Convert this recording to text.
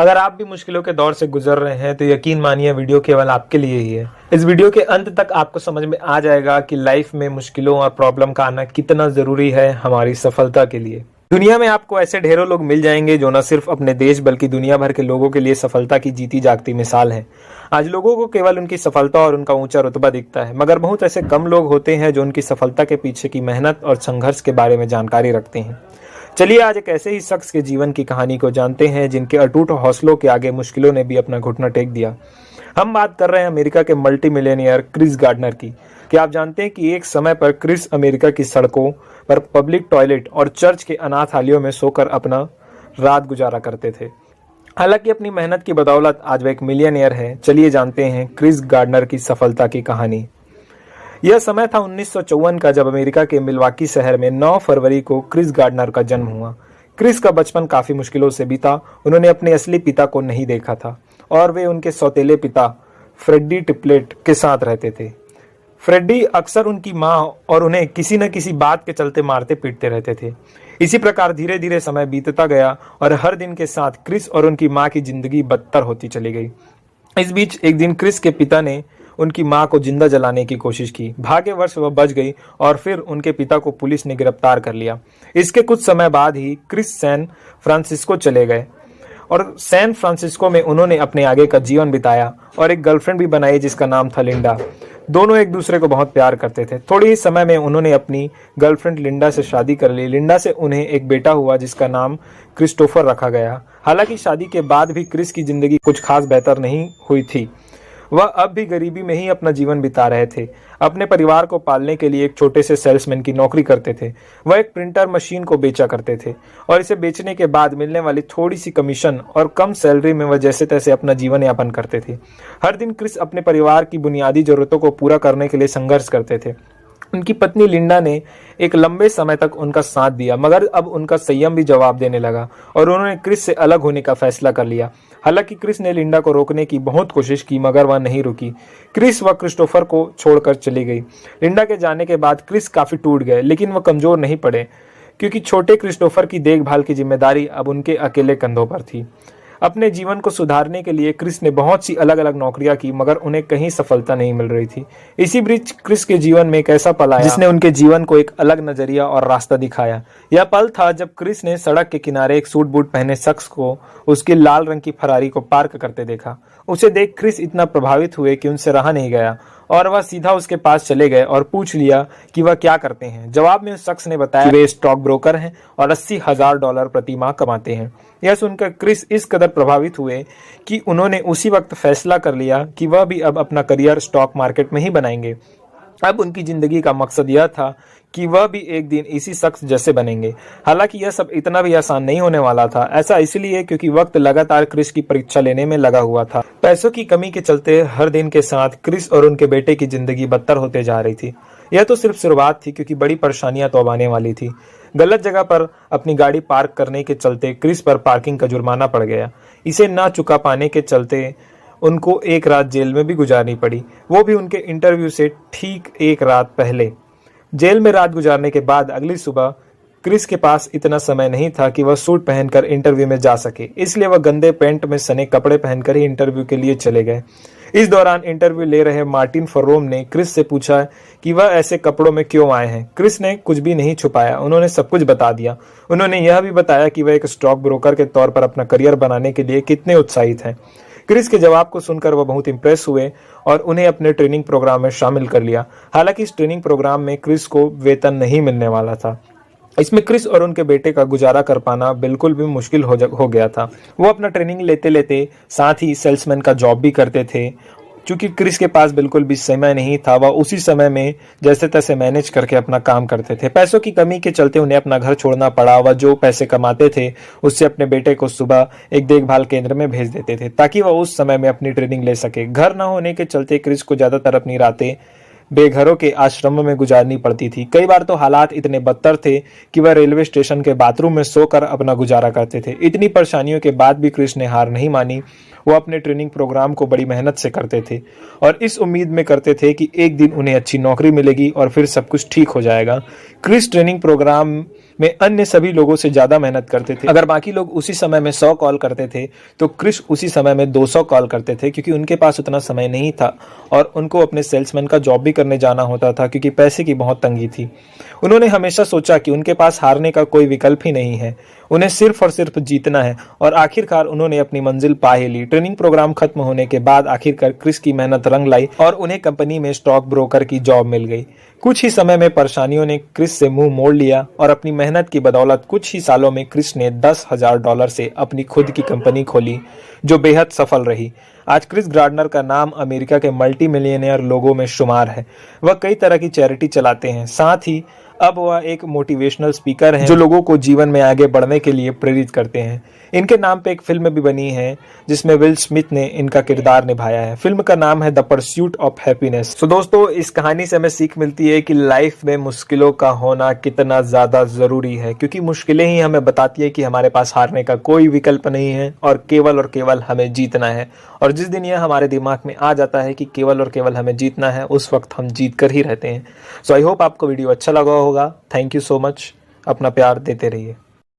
अगर आप भी मुश्किलों के दौर से गुजर रहे हैं तो यकीन मानिए वीडियो केवल आपके लिए ही है। इस वीडियो के अंत तक आपको समझ में आ जाएगा कि लाइफ में मुश्किलों और प्रॉब्लम का आना कितना जरूरी है हमारी सफलता के लिए। दुनिया में आपको ऐसे ढेरों लोग मिल जाएंगे जो न सिर्फ अपने देश बल्कि दुनिया भर के लोगों के लिए सफलता की जीती जागती मिसाल है। आज लोगों को केवल उनकी सफलता और उनका ऊंचा रुतबा दिखता है, मगर बहुत ऐसे कम लोग होते हैं जो उनकी सफलता के पीछे की मेहनत और संघर्ष के बारे में जानकारी रखते हैं। चलिए आज एक ऐसे ही शख्स के जीवन की कहानी को जानते हैं जिनके अटूट हौसलों के आगे मुश्किलों ने भी अपना घुटना टेक दिया। हम बात कर रहे हैं अमेरिका के मल्टी मिलियनियर क्रिस गार्डनर की। क्या आप जानते हैं कि एक समय पर क्रिस अमेरिका की सड़कों पर पब्लिक टॉयलेट और चर्च के अनाथालयों में सोकर अपना रात गुजारा करते थे। हालांकि अपनी मेहनत की बदौलत आज वह एक मिलियनियर है। चलिए जानते हैं क्रिस गार्डनर की सफलता की कहानी। यह समय था 1954 का, जब अमेरिका के मिल्वाकी शहर में 9 फरवरी को क्रिस गार्डनर का जन्म हुआ। क्रिस का बचपन काफी मुश्किलों से बीता। उन्होंने अपने असली पिता को नहीं देखा था और वे उनके सौतेले पिता फ्रेडी टिपलेट के साथ रहते थे। फ्रेडी अक्सर उनकी मां और उन्हें किसी न किसी बात के चलते मारते पीटते रहते थे। इसी प्रकार धीरे धीरे समय बीतता गया और हर दिन के साथ क्रिस और उनकी मां की जिंदगी बदतर होती चली गई। इस बीच एक दिन क्रिस के पिता ने उनकी मां को जिंदा जलाने की कोशिश की। भाग्यवश वह बच गई और फिर उनके पिता को पुलिस ने गिरफ्तार कर लिया। इसके कुछ समय बाद ही क्रिस सैन फ्रांसिस्को चले गए और सैन फ्रांसिस्को में उन्होंने अपने आगे का जीवन बिताया और एक गर्लफ्रेंड भी बनाई जिसका नाम था लिंडा। दोनों एक दूसरे को बहुत प्यार करते थे। थोड़ी ही समय में उन्होंने अपनी गर्लफ्रेंड लिंडा से शादी कर ली। लिंडा से उन्हें एक बेटा हुआ जिसका नाम क्रिस्टोफर रखा गया। हालांकि शादी के बाद भी क्रिस की जिंदगी कुछ खास बेहतर नहीं हुई थी। वह अब भी गरीबी में ही अपना जीवन बिता रहे थे। अपने परिवार को पालने के लिए एक छोटे से सेल्समैन की नौकरी करते थे। वह एक प्रिंटर मशीन को बेचा करते थे और इसे बेचने के बाद मिलने वाली थोड़ी सी कमीशन और कम सैलरी में वह जैसे तैसे अपना जीवन यापन करते थे। हर दिन क्रिस अपने परिवार की बुनियादी जरूरतों को पूरा करने के लिए संघर्ष करते थे। उनकी पत्नी लिंडा ने एक लंबे समय तक उनका साथ दिया, मगर अब उनका संयम भी जवाब देने लगा और उन्होंने क्रिस से अलग होने का फैसला कर लिया। हालांकि क्रिस ने लिंडा को रोकने की बहुत कोशिश की, मगर वह नहीं रुकी। क्रिस व क्रिस्टोफर को छोड़कर चली गई। लिंडा के जाने के बाद क्रिस काफी टूट गए, लेकिन वह कमजोर नहीं पड़े क्योंकि छोटे क्रिस्टोफर की देखभाल की जिम्मेदारी अब उनके अकेले कंधों पर थी। अपने जीवन को सुधारने के लिए क्रिस ने बहुत सी अलग अलग नौकरियां की, मगर उन्हें कहीं सफलता नहीं मिल रही थी। इसी बीच क्रिस के जीवन में एक ऐसा पल आया जिसने उनके जीवन को एक अलग नजरिया और रास्ता दिखाया। यह पल था जब क्रिस ने सड़क के किनारे एक सूट बूट पहने शख्स को उसकी लाल रंग की फरारी को पार्क करते देखा। उसे देख क्रिस इतना प्रभावित हुए कि उनसे रहा नहीं गया और वह सीधा उसके पास चले गए और पूछ लिया कि वह क्या करते हैं। जवाब में उस शख्स ने बताया कि वे स्टॉक ब्रोकर हैं और $80,000 प्रति माह कमाते हैं। यह सुनकर क्रिस इस कदर प्रभावित हुए कि उन्होंने उसी वक्त फैसला कर लिया कि वह भी अब अपना करियर स्टॉक मार्केट में ही बनाएंगे। अब उनकी जिंदगी का मकसद यह था कि वह भी एक दिन इसी शख्स जैसे बनेंगे। हालांकि यह सब इतना भी आसान नहीं होने वाला था। ऐसा इसलिए क्योंकि वक्त लगातार क्रिस की परीक्षा लेने में लगा हुआ था। पैसों की कमी के चलते हर दिन के साथ क्रिस और उनके बेटे की जिंदगी बदतर होते जा रही थी। यह तो सिर्फ शुरुआत थी क्योंकि बड़ी परेशानियां तो अब आने वाली थी। गलत जगह पर अपनी गाड़ी पार्क करने के चलते क्रिस पर पार्किंग का जुर्माना पड़ गया। इसे ना चुका पाने के चलते उनको एक रात जेल में भी गुजारनी पड़ी, वो भी उनके इंटरव्यू से ठीक एक रात पहले। जेल में रात गुजारने के बाद अगली सुबह क्रिस के पास इतना समय नहीं था कि वह सूट पहनकर इंटरव्यू में जा सके, इसलिए वह गंदे पैंट में सने कपड़े पहनकर ही इंटरव्यू के लिए चले गए। इस दौरान इंटरव्यू ले रहे मार्टिन फरोम ने क्रिस से पूछा कि वह ऐसे कपड़ों में क्यों आए हैं। क्रिस ने कुछ भी नहीं छुपाया, उन्होंने सब कुछ बता दिया। उन्होंने यह भी बताया कि वह एक स्टॉक ब्रोकर के तौर पर अपना करियर बनाने के लिए कितने उत्साहित हैं। क्रिस के जवाब को सुनकर वह बहुत इंप्रेस हुए और उन्हें अपने ट्रेनिंग प्रोग्राम में शामिल कर लिया। हालांकि इस ट्रेनिंग प्रोग्राम में क्रिस को वेतन नहीं मिलने वाला था। इसमें क्रिस और उनके बेटे का गुजारा कर पाना बिल्कुल भी मुश्किल हो गया था। वो अपना ट्रेनिंग लेते लेते साथ ही सेल्समैन का जॉब भी करते थे। क्योंकि क्रिस के पास बिल्कुल भी समय नहीं था, वह उसी समय में जैसे तैसे मैनेज करके अपना काम करते थे। पैसों की कमी के चलते उन्हें अपना घर छोड़ना पड़ा। वह जो पैसे कमाते थे उससे अपने बेटे को सुबह एक देखभाल केंद्र में भेज देते थे ताकि वह उस समय में अपनी ट्रेनिंग ले सके। घर न होने के चलते क्रिस को ज्यादातर अपनी रातें बेघरों के आश्रमों में गुजारनी पड़ती थी। कई बार तो हालात इतने बदतर थे कि वह रेलवे स्टेशन के बाथरूम में सोकर अपना गुजारा करते थे। इतनी परेशानियों के बाद भी क्रिस ने हार नहीं मानी। वो अपने ट्रेनिंग प्रोग्राम को बड़ी मेहनत से करते थे और इस उम्मीद में करते थे कि एक दिन उन्हें अच्छी नौकरी मिलेगी और फिर सब कुछ ठीक हो जाएगा। क्रिस ट्रेनिंग प्रोग्राम में अन्य सभी लोगों से ज्यादा मेहनत करते थे। अगर बाकी लोग उसी समय में 100 कॉल करते थे तो क्रिस उसी समय में 200 कॉल करते थे, क्योंकि उनके पास उतना समय नहीं था और उनको अपने सेल्समैन का जॉब भी करने जाना होता था, क्योंकि पैसे की बहुत तंगी थी। उन्होंने हमेशा सोचा कि उनके पास हारने का कोई विकल्प ही नहीं है, उन्हें सिर्फ और सिर्फ जीतना है, और आखिरकार उन्होंने अपनी मंजिल पा ही ली। ट्रेनिंग प्रोग्राम खत्म होने के बाद आखिरकार क्रिस की मेहनत रंग लाई और उन्हें कंपनी में स्टॉक ब्रोकर की जॉब मिल गई। कुछ ही समय में परेशानियों ने क्रिस से मुंह मोड़ लिया और अपनी मेहनत की बदौलत कुछ ही सालों में क्रिस ने $10,000 से अपनी खुद की कंपनी खोली, जो बेहद सफल रही। आज क्रिस गार्डनर का नाम अमेरिका के मल्टी मिलियनेयर लोगों में शुमार है। वह कई तरह की चैरिटी चलाते हैं, साथ ही अब वह एक मोटिवेशनल स्पीकर हैं जो लोगों को जीवन में आगे बढ़ने के लिए प्रेरित करते हैं। इनके नाम पे एक फिल्म भी बनी है जिसमें विल स्मिथ ने इनका किरदार निभाया है। फिल्म का नाम है द परस्यूट ऑफ हैप्पीनेस। तो दोस्तों, इस कहानी से हमें सीख मिलती है कि लाइफ में मुश्किलों का होना कितना ज्यादा जरूरी है, क्योंकि मुश्किलें ही हमें बताती है कि हमारे पास हारने का कोई विकल्प नहीं है और केवल हमें जीतना है। और जिस दिन यह हमारे दिमाग में आ जाता है कि केवल और केवल हमें जीतना है, उस वक्त हम जीत कर ही रहते हैं। सो आई होप आपको वीडियो अच्छा लगा होगा। Thank you so much. अपना प्यार देते रहिए।